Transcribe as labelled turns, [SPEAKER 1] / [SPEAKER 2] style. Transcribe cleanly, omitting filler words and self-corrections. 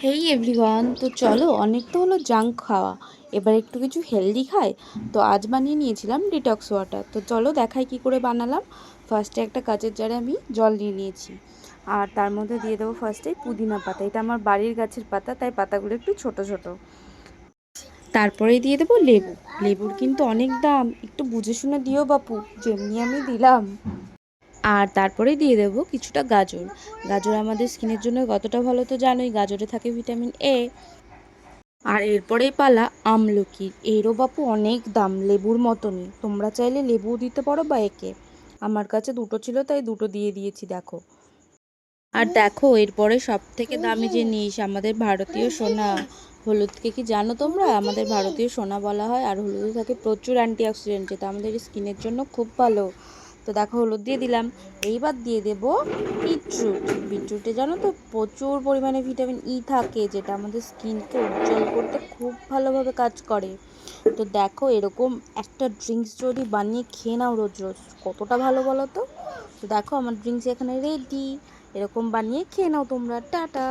[SPEAKER 1] হেই everyone, তো চলো অনেক তো হলো জাঙ্ক খাওয়া, এবার একটু কিছু হেলদি খাই। তো আজ বানিয়ে নিয়েছিলাম ডিটক্স ওয়াটার। তো চলো দেখাই কি করে বানালাম। ফার্স্টে একটা কাচের জারে আমি জল নিয়ে নিয়েছি, আর তার মধ্যে দিয়ে দেবো ফার্স্টে পুদিনা পাতা। এটা আমার বাড়ির গাছের পাতা, তাই পাতাগুলো একটু ছোট ছোট। তারপরে দিয়ে দেবো লেবু। লেবুর কিন্তু অনেক দাম, একটু বুঝে শুনে দিও বাপু, যেমনি আমি দিলাম। আর তারপরে দিয়ে দেবো কিছুটা গাজর। গাজর আমাদের স্কিনের জন্য কতটা ভালো তো জানোই, গাজরে থাকে ভিটামিন এ। আর এরপরেই পালা আমলকির। এরও বাপু অনেক দাম, লেবুর মতনই। তোমরা চাইলে লেবুও দিতে পারো বা একে। আমার কাছে দুটো ছিল তাই দুটো দিয়ে দিয়েছি, দেখো। আর দেখো এরপরে সব থেকে দামি জিনিস, আমাদের ভারতীয় সোনা। হলুদকে কি জানো তোমরা? আমাদের ভারতীয় সোনা বলা হয়। আর হলুদে থাকে প্রচুর অ্যান্টিঅক্সিডেন্ট, যেটা আমাদের স্কিনের জন্য খুব ভালো। তো দেখো হলুদ দিয়ে দিলাম। এইবার দিয়ে দেবো বিটরুট। বিটরুটে জানো তো প্রচুর পরিমাণে ভিটামিন ই থাকে, যেটা আমাদের স্কিনকে উজ্জ্বল করতে খুব ভালোভাবে কাজ করে। তো দেখো এরকম একটা ড্রিঙ্কস যদি বানিয়ে খেয়ে নাও রোজ রোজ, কতটা ভালো বলো তো। তো দেখো আমার ড্রিঙ্কস এখানে রেডি। এরকম বানিয়ে খেয়ে নাও তোমরা। টাটা।